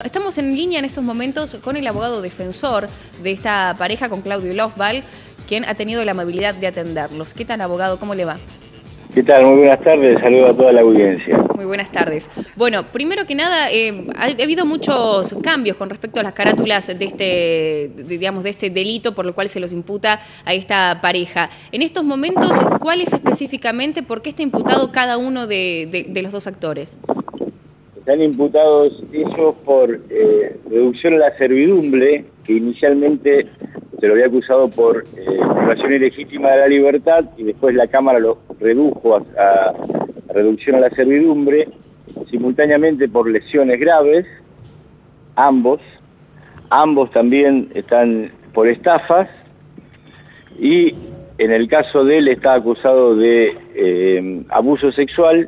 Estamos en línea en estos momentos con el abogado defensor de esta pareja, con Claudio Lofval, quien ha tenido la amabilidad de atenderlos. ¿Qué tal, abogado? ¿Cómo le va? ¿Qué tal? Muy buenas tardes. Saludo a toda la audiencia. Muy buenas tardes. Bueno, primero que nada, ha habido muchos cambios con respecto a las carátulas de este delito por el cual se los imputa a esta pareja. En estos momentos, ¿cuál es específicamente, por qué está imputado cada uno de los dos actores? Están imputados ellos por reducción a la servidumbre, que inicialmente se lo había acusado por privación ilegítima de la libertad, y después la Cámara lo redujo a reducción a la servidumbre, simultáneamente por lesiones graves, ambos también están por estafas, y en el caso de él está acusado de abuso sexual,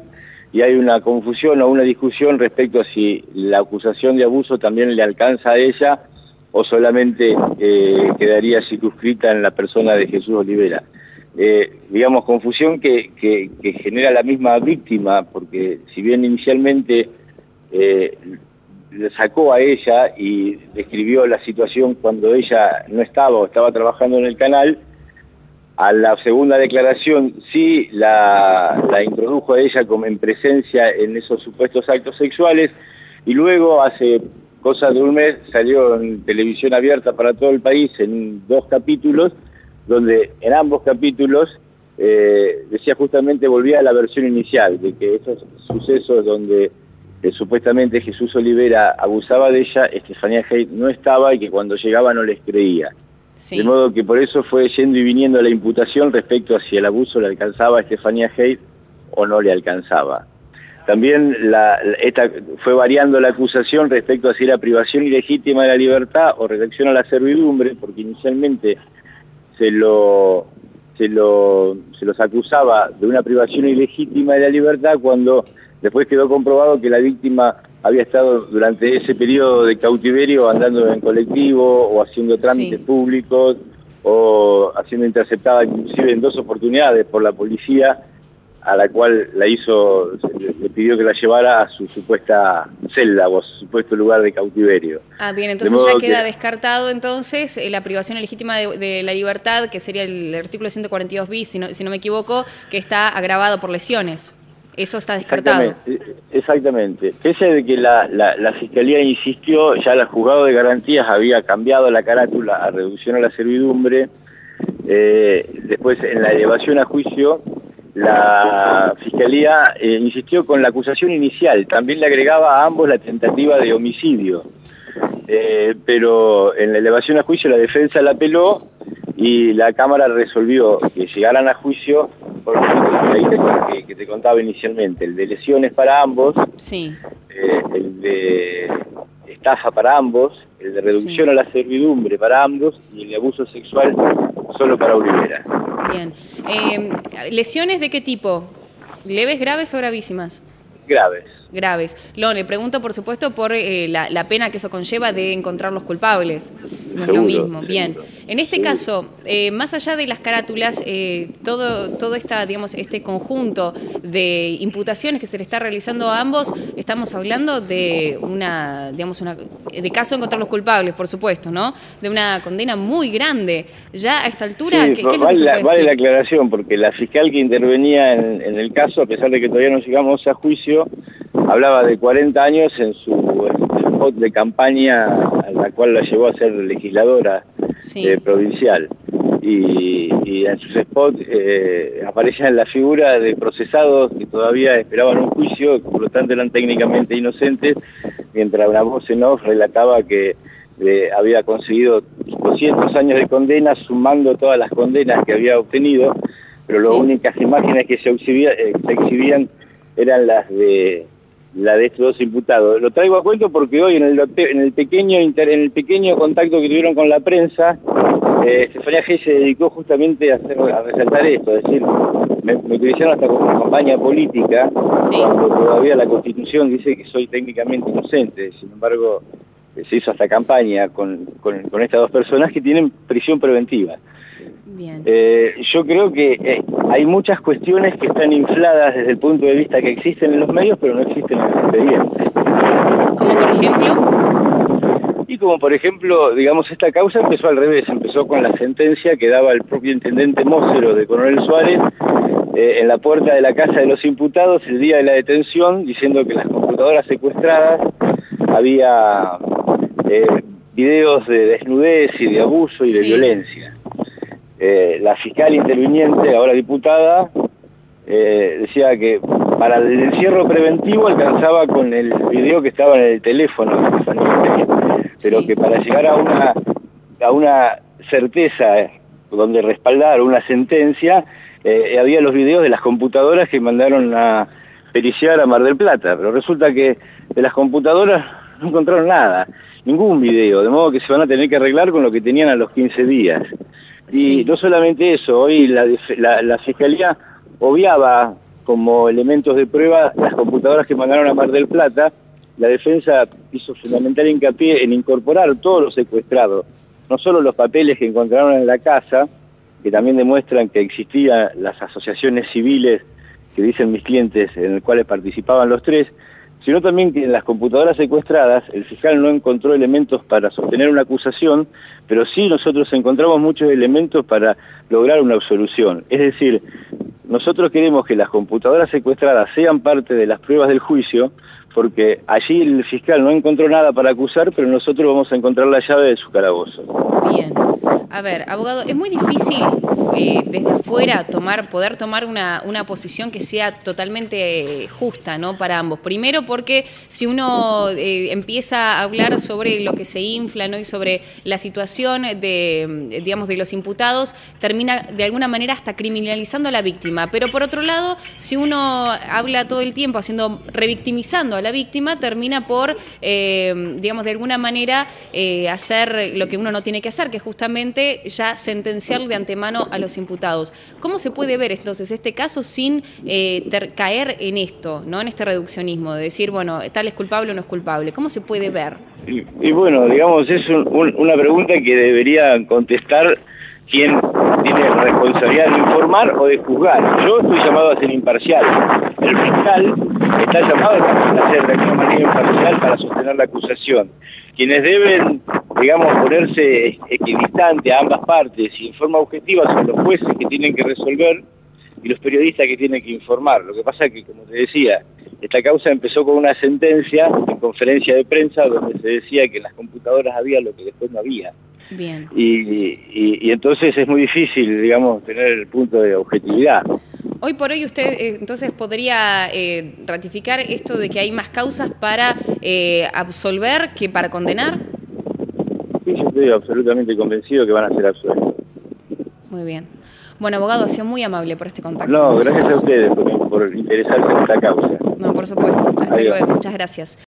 y hay una confusión o una discusión respecto a si la acusación de abuso también le alcanza a ella o solamente quedaría circunscrita en la persona de Jesús Olivera. Digamos, confusión que genera la misma víctima, porque si bien inicialmente le sacó a ella y describió la situación cuando ella no estaba o estaba trabajando en el canal, a la segunda declaración sí la introdujo a ella como en presencia en esos supuestos actos sexuales, y luego hace cosa de un mes salió en televisión abierta para todo el país en 2 capítulos, donde en ambos capítulos decía justamente, volvía a la versión inicial, de que esos sucesos donde supuestamente Jesús Olivera abusaba de ella, Estefanía Haidt no estaba, y que cuando llegaba no les creía. Sí. De modo que por eso fue yendo y viniendo la imputación respecto a si el abuso le alcanzaba a Estefanía Haidt o no le alcanzaba. También esta fue variando la acusación respecto a si era privación ilegítima de la libertad o reducción a la servidumbre, porque inicialmente se los acusaba de una privación ilegítima de la libertad, cuando después quedó comprobado que la víctima había estado durante ese periodo de cautiverio andando en colectivo o haciendo trámites públicos o haciendo interceptada inclusive en 2 oportunidades por la policía, a la cual le pidió que la llevara a su supuesta celda o a su supuesto lugar de cautiverio. Ah, bien, entonces ya queda descartado entonces la privación ilegítima de la libertad, que sería el artículo 142 bis, si no me equivoco, que está agravado por lesiones. Eso está descartado. Exactamente. Pese a que la Fiscalía insistió, ya el juzgado de garantías había cambiado la carátula a reducción a la servidumbre, después en la elevación a juicio, la Fiscalía insistió con la acusación inicial, también le agregaba a ambos la tentativa de homicidio, pero en la elevación a juicio la defensa la apeló y la Cámara resolvió que llegaran a juicio por los que te contaba inicialmente, el de lesiones para ambos, el de estafa para ambos, el de reducción a la servidumbre para ambos y el de abuso sexual solo para Olivera. Bien. ¿Lesiones de qué tipo? ¿Leves, graves o gravísimas? Graves. Graves. Le pregunto, por supuesto, por la pena que eso conlleva de encontrar los culpables. No es lo mismo. Bien. En este caso, más allá de las carátulas, todo este conjunto de imputaciones que se le está realizando a ambos, estamos hablando de de caso de encontrar los culpables, por supuesto, ¿no? De una condena muy grande. Ya a esta altura, ¿qué es lo que se puede decir? Vale la aclaración, porque la fiscal que intervenía en el caso, a pesar de que todavía no llegamos a juicio, hablaba de 40 años en su spot de campaña, a la cual la llevó a ser legisladora provincial. Y en sus spots aparecían la figura de procesados que todavía esperaban un juicio, que por lo tanto eran técnicamente inocentes, mientras una voz en off relataba que había conseguido 200 años de condena, sumando todas las condenas que había obtenido, pero las únicas imágenes que se exhibían eran las de estos 2 imputados. Lo traigo a cuento porque hoy en el pequeño contacto que tuvieron con la prensa, Estefanía Haidt se dedicó justamente a resaltar esto, es decir, me utilizaron hasta como una campaña política, cuando todavía la Constitución dice que soy técnicamente inocente. Sin embargo, se hizo hasta campaña con estas 2 personas que tienen prisión preventiva. Bien. Yo creo que hay muchas cuestiones que están infladas desde el punto de vista que existen en los medios, pero no existen en los expedientes. ¿Como por ejemplo? Y como por ejemplo, digamos, esta causa empezó al revés, empezó con la sentencia que daba el propio intendente Mócero de Coronel Suárez en la puerta de la casa de los imputados el día de la detención, diciendo que en las computadoras secuestradas había videos de desnudez y de abuso y de violencia. La fiscal interviniente, ahora diputada, decía que para el encierro preventivo alcanzaba con el video que estaba en el teléfono, pero que para llegar a una certeza donde respaldar una sentencia, había los videos de las computadoras que mandaron a periciar a Mar del Plata, pero resulta que de las computadoras no encontraron nada, ningún video, de modo que se van a tener que arreglar con lo que tenían a los 15 días. Y no solamente eso, hoy la Fiscalía obviaba como elementos de prueba las computadoras que mandaron a Mar del Plata. La defensa hizo fundamental hincapié en incorporar todos los secuestrados, no solo los papeles que encontraron en la casa, que también demuestran que existían las asociaciones civiles que dicen mis clientes, en las cuales participaban los tres, sino también que en las computadoras secuestradas el fiscal no encontró elementos para sostener una acusación, pero sí nosotros encontramos muchos elementos para lograr una absolución. Es decir, nosotros queremos que las computadoras secuestradas sean parte de las pruebas del juicio, porque allí el fiscal no encontró nada para acusar, pero nosotros vamos a encontrar la llave de su calabozo. Bien. A ver, abogado, es muy difícil desde afuera poder tomar una posición que sea totalmente justa, ¿no?, para ambos. Primero porque si uno empieza a hablar sobre lo que se infla, ¿no?, y sobre la situación digamos, de los imputados, termina de alguna manera hasta criminalizando a la víctima. Pero por otro lado, si uno habla todo el tiempo revictimizando a la víctima, termina por, digamos, de alguna manera hacer lo que uno no tiene que hacer, que es justamente ya sentenciar de antemano a los imputados. ¿Cómo se puede ver entonces este caso sin caer en esto, ¿no?, en este reduccionismo de decir, bueno, tal es culpable o no es culpable? ¿Cómo se puede ver? Y bueno, digamos, es una pregunta que debería contestar quien tiene la responsabilidad de informar o de juzgar. Yo estoy llamado a ser imparcial. El fiscal está llamado a ser de alguna manera imparcial para sostener la acusación. Quienes deben, digamos, ponerse equidistantes a ambas partes y en forma objetiva son los jueces que tienen que resolver y los periodistas que tienen que informar. Lo que pasa es que, como te decía, esta causa empezó con una sentencia en conferencia de prensa donde se decía que en las computadoras había lo que después no había. Bien. Y entonces es muy difícil, digamos, tener el punto de objetividad. Hoy por hoy usted entonces podría ratificar esto de que hay más causas para absolver que para condenar. Sí, yo estoy absolutamente convencido que van a ser absueltos. Muy bien. Bueno, abogado, ha sido muy amable por este contacto. No, gracias a ustedes por interesarse en esta causa. No, por supuesto. Hasta luego. Muchas gracias.